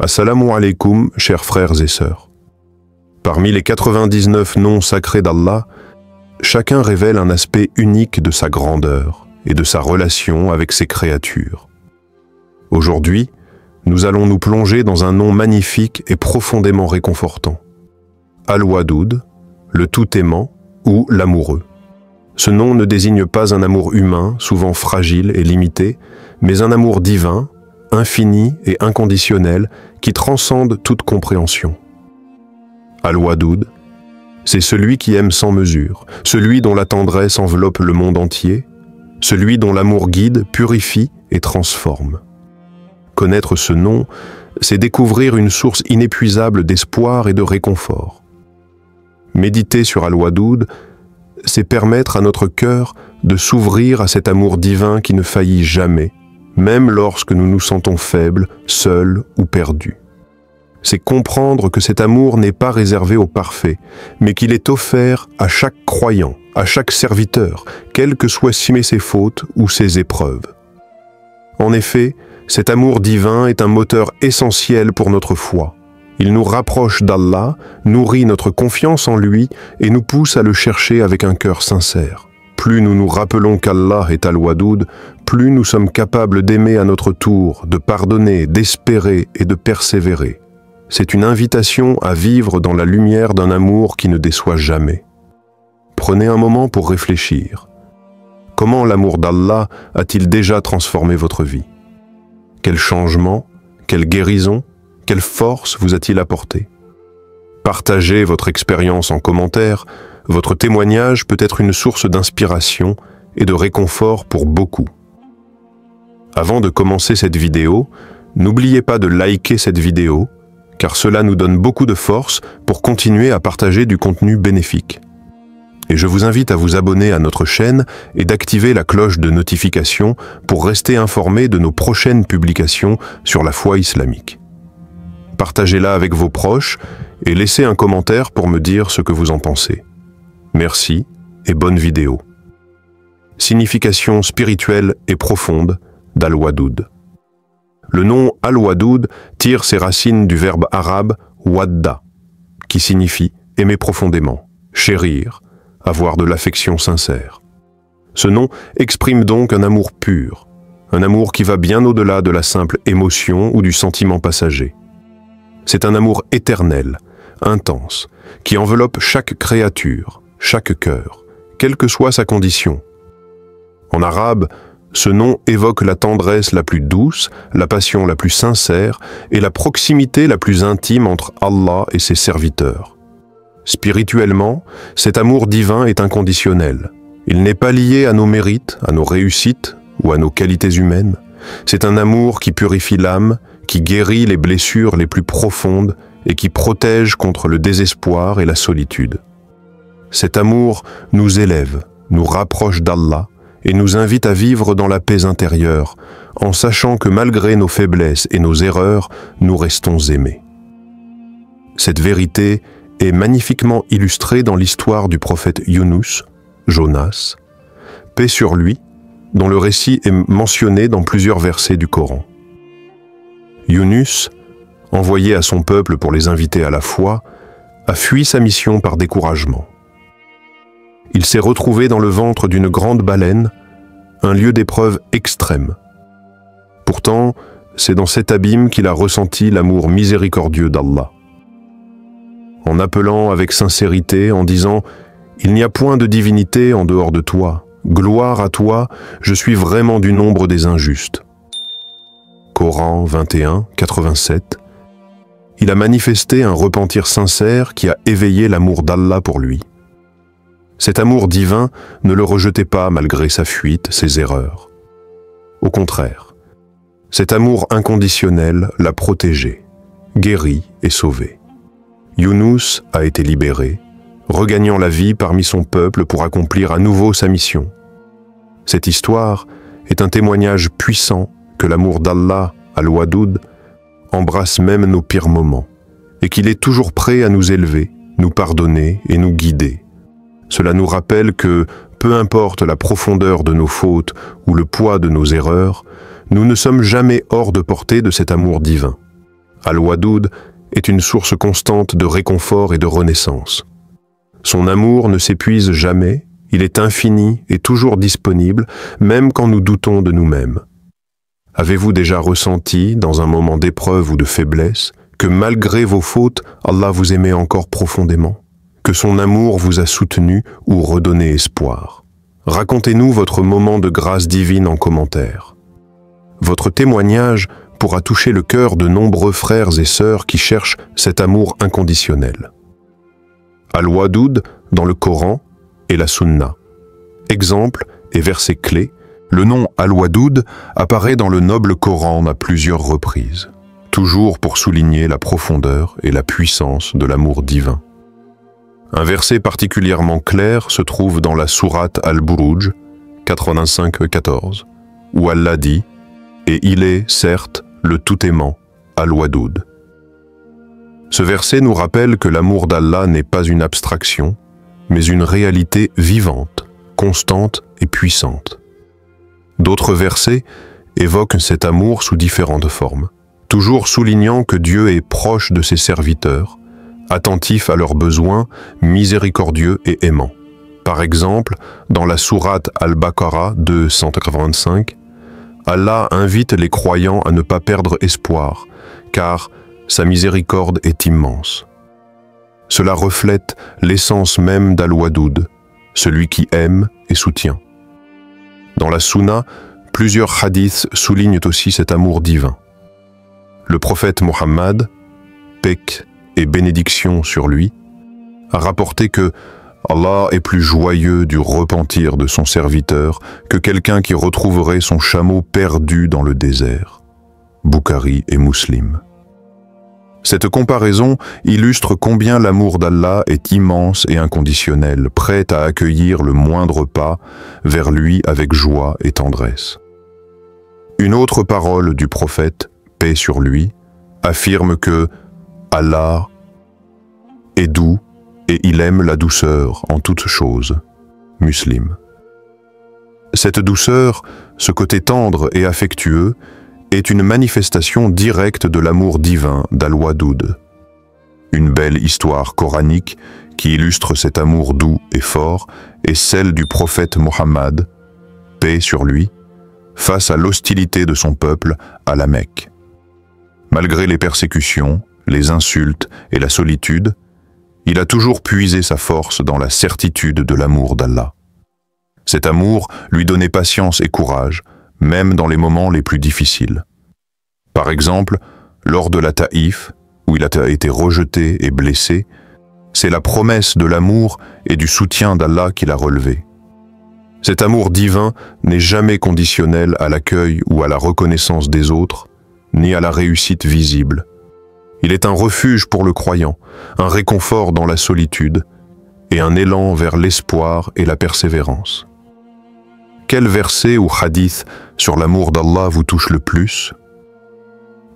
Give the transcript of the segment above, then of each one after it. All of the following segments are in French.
Assalamu alaikum, chers frères et sœurs. Parmi les 99 noms sacrés d'Allah, chacun révèle un aspect unique de sa grandeur et de sa relation avec ses créatures. Aujourd'hui, nous allons nous plonger dans un nom magnifique et profondément réconfortant. Al-Wadoud, le tout-aimant ou l'amoureux. Ce nom ne désigne pas un amour humain, souvent fragile et limité, mais un amour divin, infini et inconditionnel, qui transcende toute compréhension. Al-Wadoud, c'est celui qui aime sans mesure, celui dont la tendresse enveloppe le monde entier, celui dont l'amour guide, purifie et transforme. Connaître ce nom, c'est découvrir une source inépuisable d'espoir et de réconfort. Méditer sur Al-Wadoud, c'est permettre à notre cœur de s'ouvrir à cet amour divin qui ne faillit jamais, même lorsque nous nous sentons faibles, seuls ou perdus. C'est comprendre que cet amour n'est pas réservé aux parfaits, mais qu'il est offert à chaque croyant, à chaque serviteur, quelles que soient ses fautes ou ses épreuves. En effet, cet amour divin est un moteur essentiel pour notre foi. Il nous rapproche d'Allah, nourrit notre confiance en lui et nous pousse à le chercher avec un cœur sincère. Plus nous nous rappelons qu'Allah est Al-Wadoud, plus nous sommes capables d'aimer à notre tour, de pardonner, d'espérer et de persévérer. C'est une invitation à vivre dans la lumière d'un amour qui ne déçoit jamais. Prenez un moment pour réfléchir. Comment l'amour d'Allah a-t-il déjà transformé votre vie? Quel changement, quelle guérison, quelle force vous a-t-il apporté? Partagez votre expérience en commentaire. Votre témoignage peut être une source d'inspiration et de réconfort pour beaucoup. Avant de commencer cette vidéo, n'oubliez pas de liker cette vidéo, car cela nous donne beaucoup de force pour continuer à partager du contenu bénéfique. Et je vous invite à vous abonner à notre chaîne et d'activer la cloche de notification pour rester informé de nos prochaines publications sur la foi islamique. Partagez-la avec vos proches et laissez un commentaire pour me dire ce que vous en pensez. Merci et bonne vidéo. Signification spirituelle et profonde d'Al-Wadoud. Le nom Al-Wadoud tire ses racines du verbe arabe wadda, qui signifie aimer profondément, chérir, avoir de l'affection sincère. Ce nom exprime donc un amour pur, un amour qui va bien au-delà de la simple émotion ou du sentiment passager. C'est un amour éternel, intense, qui enveloppe chaque créature, chaque cœur, quelle que soit sa condition. En arabe, ce nom évoque la tendresse la plus douce, la passion la plus sincère et la proximité la plus intime entre Allah et ses serviteurs. Spirituellement, cet amour divin est inconditionnel. Il n'est pas lié à nos mérites, à nos réussites ou à nos qualités humaines. C'est un amour qui purifie l'âme, qui guérit les blessures les plus profondes et qui protège contre le désespoir et la solitude. Cet amour nous élève, nous rapproche d'Allah et nous invite à vivre dans la paix intérieure, en sachant que malgré nos faiblesses et nos erreurs, nous restons aimés. Cette vérité est magnifiquement illustrée dans l'histoire du prophète Yunus, Jonas, paix sur lui, dont le récit est mentionné dans plusieurs versets du Coran. Yunus, envoyé à son peuple pour les inviter à la foi, a fui sa mission par découragement. Il s'est retrouvé dans le ventre d'une grande baleine, un lieu d'épreuve extrême. Pourtant, c'est dans cet abîme qu'il a ressenti l'amour miséricordieux d'Allah. En appelant avec sincérité, en disant « Il n'y a point de divinité en dehors de toi, gloire à toi, je suis vraiment du nombre des injustes. » Coran 21, 87. Il a manifesté un repentir sincère qui a éveillé l'amour d'Allah pour lui. Cet amour divin ne le rejetait pas malgré sa fuite, ses erreurs. Au contraire, cet amour inconditionnel l'a protégé, guéri et sauvé. Yunus a été libéré, regagnant la vie parmi son peuple pour accomplir à nouveau sa mission. Cette histoire est un témoignage puissant que l'amour d'Allah, Al-Wadoud, embrasse même nos pires moments, et qu'il est toujours prêt à nous élever, nous pardonner et nous guider. Cela nous rappelle que, peu importe la profondeur de nos fautes ou le poids de nos erreurs, nous ne sommes jamais hors de portée de cet amour divin. Al-Wadoud est une source constante de réconfort et de renaissance. Son amour ne s'épuise jamais, il est infini et toujours disponible, même quand nous doutons de nous-mêmes. Avez-vous déjà ressenti, dans un moment d'épreuve ou de faiblesse, que malgré vos fautes, Allah vous aimait encore profondément, que son amour vous a soutenu ou redonné espoir? Racontez-nous votre moment de grâce divine en commentaire. Votre témoignage pourra toucher le cœur de nombreux frères et sœurs qui cherchent cet amour inconditionnel. Al-Wadoud dans le Coran et la Sunna. Exemple et verset clé, le nom Al-Wadoud apparaît dans le noble Coran à plusieurs reprises, toujours pour souligner la profondeur et la puissance de l'amour divin. Un verset particulièrement clair se trouve dans la sourate Al-Buruj 85-14, où Allah dit « Et il est, certes, le tout-aimant, Al-Wadoud ». Ce verset nous rappelle que l'amour d'Allah n'est pas une abstraction, mais une réalité vivante, constante et puissante. D'autres versets évoquent cet amour sous différentes formes, toujours soulignant que Dieu est proche de ses serviteurs, attentif à leurs besoins, miséricordieux et aimant. Par exemple, dans la sourate Al-Baqarah 285, Allah invite les croyants à ne pas perdre espoir, car sa miséricorde est immense. Cela reflète l'essence même d'Al-Wadoud, celui qui aime et soutient. Dans la Sunna, plusieurs hadiths soulignent aussi cet amour divin. Le prophète Mohammed, paix et bénédiction sur lui, a rapporté que Allah est plus joyeux du repentir de son serviteur que quelqu'un qui retrouverait son chameau perdu dans le désert. Bukhari et Muslim. Cette comparaison illustre combien l'amour d'Allah est immense et inconditionnel, prêt à accueillir le moindre pas vers lui avec joie et tendresse. Une autre parole du prophète, paix sur lui, affirme que Allah est doux et il aime la douceur en toutes choses. Muslim. Cette douceur, ce côté tendre et affectueux, est une manifestation directe de l'amour divin d'Al-Wadoud. Une belle histoire coranique qui illustre cet amour doux et fort est celle du prophète Mohammed, paix sur lui, face à l'hostilité de son peuple à la Mecque. Malgré les persécutions, les insultes et la solitude, il a toujours puisé sa force dans la certitude de l'amour d'Allah. Cet amour lui donnait patience et courage, même dans les moments les plus difficiles. Par exemple, lors de la Taïf, où il a été rejeté et blessé, c'est la promesse de l'amour et du soutien d'Allah qui l'a relevé. Cet amour divin n'est jamais conditionnel à l'accueil ou à la reconnaissance des autres, ni à la réussite visible. Il est un refuge pour le croyant, un réconfort dans la solitude et un élan vers l'espoir et la persévérance. Quel verset ou hadith sur l'amour d'Allah vous touche le plus?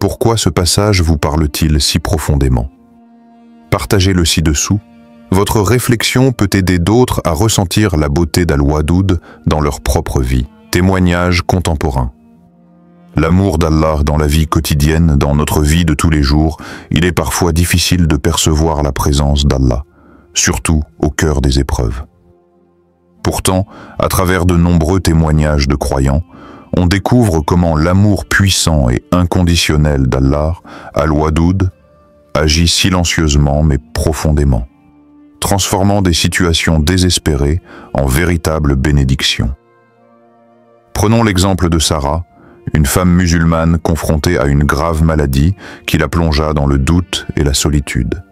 Pourquoi ce passage vous parle-t-il si profondément? Partagez-le ci-dessous. Votre réflexion peut aider d'autres à ressentir la beauté d'Al-Wadoud dans leur propre vie. Témoignage contemporain. L'amour d'Allah dans la vie quotidienne, dans notre vie de tous les jours, il est parfois difficile de percevoir la présence d'Allah, surtout au cœur des épreuves. Pourtant, à travers de nombreux témoignages de croyants, on découvre comment l'amour puissant et inconditionnel d'Allah, Al-Wadoud, agit silencieusement mais profondément, transformant des situations désespérées en véritables bénédictions. Prenons l'exemple de Sarah, une femme musulmane confrontée à une grave maladie qui la plongea dans le doute et la solitude.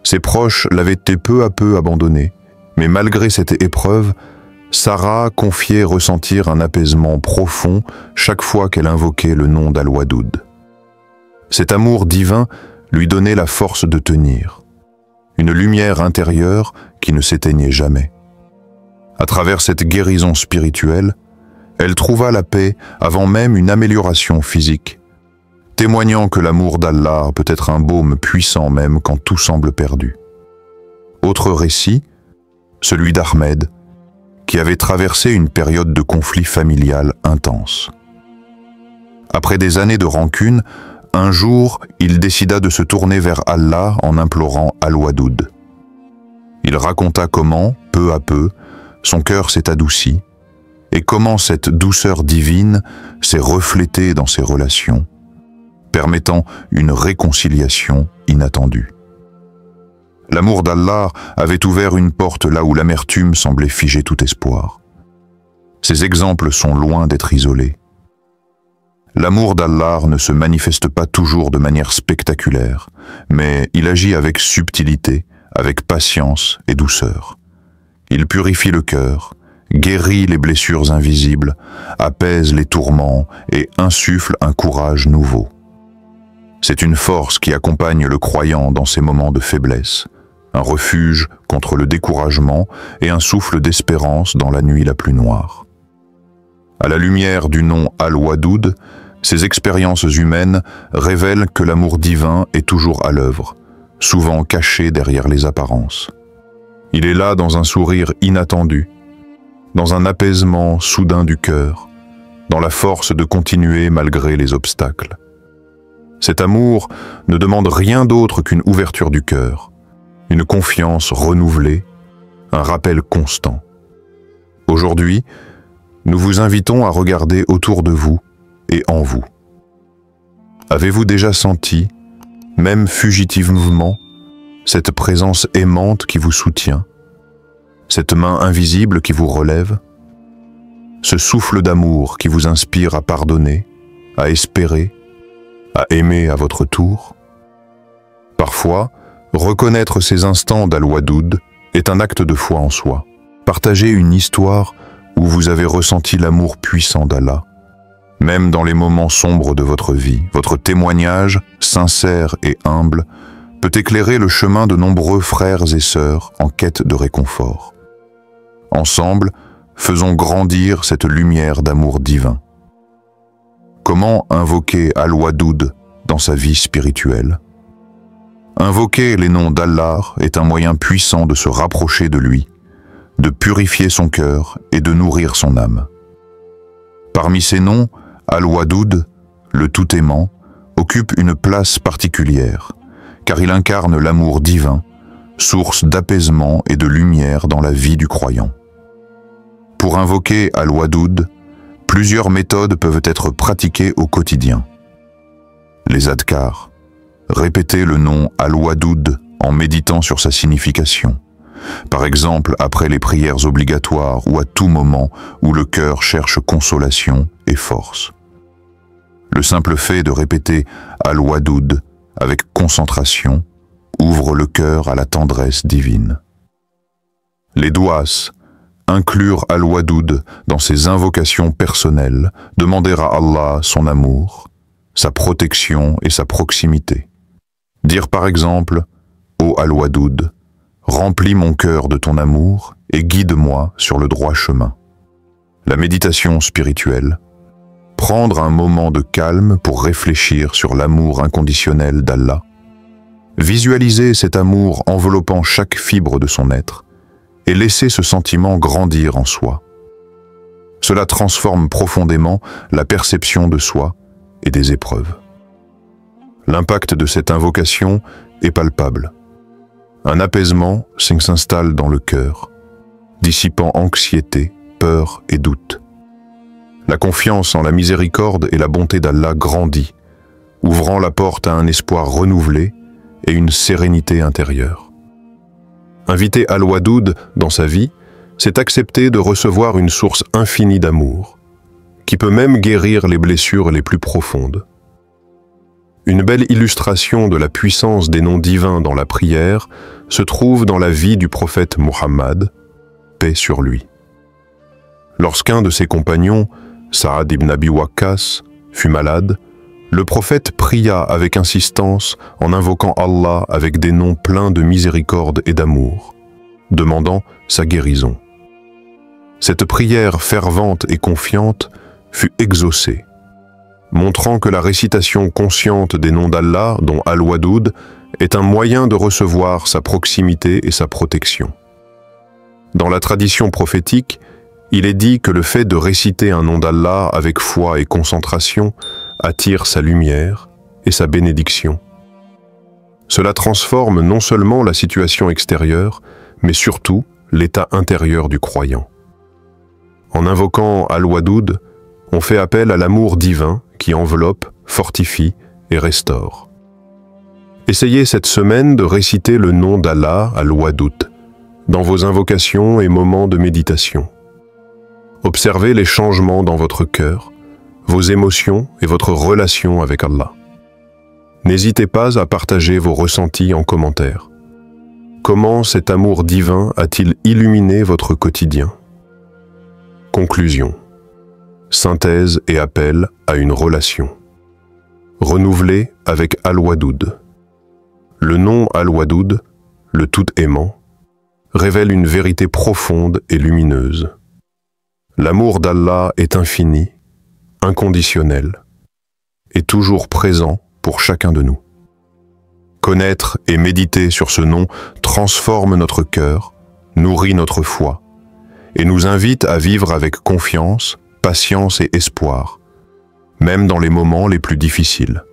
Ses proches l'avaient peu à peu abandonnée, mais malgré cette épreuve, Sarah confiait ressentir un apaisement profond chaque fois qu'elle invoquait le nom d'Al-Wadoud. Cet amour divin lui donnait la force de tenir, une lumière intérieure qui ne s'éteignait jamais. À travers cette guérison spirituelle, elle trouva la paix avant même une amélioration physique, témoignant que l'amour d'Allah peut être un baume puissant même quand tout semble perdu. Autre récit, celui d'Ahmed, qui avait traversé une période de conflit familial intense. Après des années de rancune, Un jour, il décida de se tourner vers Allah en implorant Al-Wadoud. Il raconta comment, peu à peu, son cœur s'est adouci et comment cette douceur divine s'est reflétée dans ses relations, permettant une réconciliation inattendue. L'amour d'Allah avait ouvert une porte là où l'amertume semblait figer tout espoir. Ces exemples sont loin d'être isolés. L'amour d'Allah ne se manifeste pas toujours de manière spectaculaire, mais il agit avec subtilité, avec patience et douceur. Il purifie le cœur, guérit les blessures invisibles, apaise les tourments et insuffle un courage nouveau. C'est une force qui accompagne le croyant dans ses moments de faiblesse, un refuge contre le découragement et un souffle d'espérance dans la nuit la plus noire. À la lumière du nom Al-Wadoud, ces expériences humaines révèlent que l'amour divin est toujours à l'œuvre, souvent caché derrière les apparences. Il est là dans un sourire inattendu, dans un apaisement soudain du cœur, dans la force de continuer malgré les obstacles. Cet amour ne demande rien d'autre qu'une ouverture du cœur, une confiance renouvelée, un rappel constant. Aujourd'hui, nous vous invitons à regarder autour de vous et en vous. Avez-vous déjà senti, même fugitivement, cette présence aimante qui vous soutient, cette main invisible qui vous relève, ce souffle d'amour qui vous inspire à pardonner, à espérer, à aimer à votre tour? Parfois, reconnaître ces instants d'Al-Wadoud est un acte de foi en soi. Partagez une histoire où vous avez ressenti l'amour puissant d'Allah. Même dans les moments sombres de votre vie, votre témoignage, sincère et humble, peut éclairer le chemin de nombreux frères et sœurs en quête de réconfort. Ensemble, faisons grandir cette lumière d'amour divin. Comment invoquer Al-Wadoud dans sa vie spirituelle? Invoquer les noms d'Allah est un moyen puissant de se rapprocher de lui, de purifier son cœur et de nourrir son âme. Parmi ces noms, Al-Wadoud, le tout-aimant, occupe une place particulière, car il incarne l'amour divin, source d'apaisement et de lumière dans la vie du croyant. Pour invoquer Al-Wadoud, plusieurs méthodes peuvent être pratiquées au quotidien. Les adhkars. Répétez le nom Al-Wadoud en méditant sur sa signification. Par exemple, après les prières obligatoires ou à tout moment où le cœur cherche consolation et force. Le simple fait de répéter Al-Wadoud avec concentration ouvre le cœur à la tendresse divine. Les douas, inclure Al-Wadoud dans ses invocations personnelles, demander à Allah son amour, sa protection et sa proximité. Dire par exemple « Ô Al-Wadoud, remplis mon cœur de ton amour et guide-moi sur le droit chemin. » La méditation spirituelle. Prendre un moment de calme pour réfléchir sur l'amour inconditionnel d'Allah. Visualiser cet amour enveloppant chaque fibre de son être et laisser ce sentiment grandir en soi. Cela transforme profondément la perception de soi et des épreuves. L'impact de cette invocation est palpable. Un apaisement s'installe dans le cœur, dissipant anxiété, peur et doute. La confiance en la miséricorde et la bonté d'Allah grandit, ouvrant la porte à un espoir renouvelé et une sérénité intérieure. Inviter Al-Wadoud dans sa vie, c'est accepter de recevoir une source infinie d'amour, qui peut même guérir les blessures les plus profondes. Une belle illustration de la puissance des noms divins dans la prière se trouve dans la vie du prophète Muhammad, paix sur lui. Lorsqu'un de ses compagnons, Saad ibn Abi Waqqas, fut malade, le prophète pria avec insistance en invoquant Allah avec des noms pleins de miséricorde et d'amour, demandant sa guérison. Cette prière fervente et confiante fut exaucée, montrant que la récitation consciente des noms d'Allah, dont Al-Wadoud, est un moyen de recevoir sa proximité et sa protection. Dans la tradition prophétique, il est dit que le fait de réciter un nom d'Allah avec foi et concentration attire sa lumière et sa bénédiction. Cela transforme non seulement la situation extérieure, mais surtout l'état intérieur du croyant. En invoquant Al-Wadoud, on fait appel à l'amour divin qui enveloppe, fortifie et restaure. Essayez cette semaine de réciter le nom d'Allah, Al-Wadoud, dans vos invocations et moments de méditation. Observez les changements dans votre cœur, vos émotions et votre relation avec Allah. N'hésitez pas à partager vos ressentis en commentaire. Comment cet amour divin a-t-il illuminé votre quotidien? Conclusion. Synthèse et appel à une relation. Renouvelé avec Al-Wadoud. Le nom Al-Wadoud, le tout-aimant, révèle une vérité profonde et lumineuse. L'amour d'Allah est infini, inconditionnel, et toujours présent pour chacun de nous. Connaître et méditer sur ce nom transforme notre cœur, nourrit notre foi, et nous invite à vivre avec confiance, patience et espoir, même dans les moments les plus difficiles.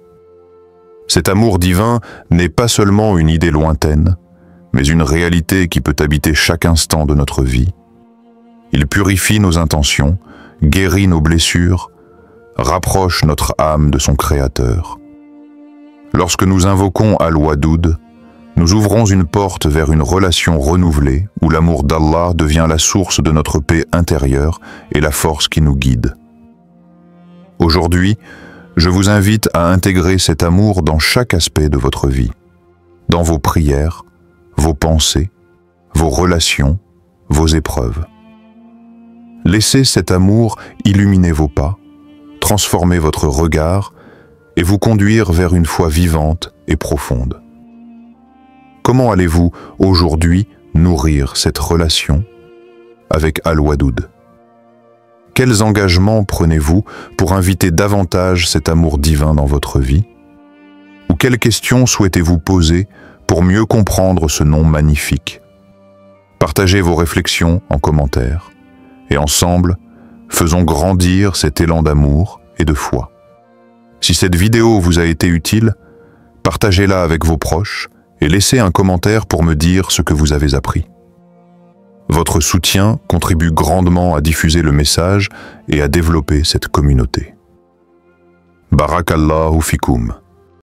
Cet amour divin n'est pas seulement une idée lointaine, mais une réalité qui peut habiter chaque instant de notre vie. Il purifie nos intentions, guérit nos blessures, rapproche notre âme de son Créateur. Lorsque nous invoquons Al-Wadoud, nous ouvrons une porte vers une relation renouvelée où l'amour d'Allah devient la source de notre paix intérieure et la force qui nous guide. Aujourd'hui, je vous invite à intégrer cet amour dans chaque aspect de votre vie, dans vos prières, vos pensées, vos relations, vos épreuves. Laissez cet amour illuminer vos pas, transformer votre regard et vous conduire vers une foi vivante et profonde. Comment allez-vous aujourd'hui nourrir cette relation avec Al-Wadoud? Quels engagements prenez-vous pour inviter davantage cet amour divin dans votre vie? Ou quelles questions souhaitez-vous poser pour mieux comprendre ce nom magnifique? Partagez vos réflexions en commentaire. Et ensemble, faisons grandir cet élan d'amour et de foi. Si cette vidéo vous a été utile, partagez-la avec vos proches et laissez un commentaire pour me dire ce que vous avez appris. Votre soutien contribue grandement à diffuser le message et à développer cette communauté. Barakallahu fikoum.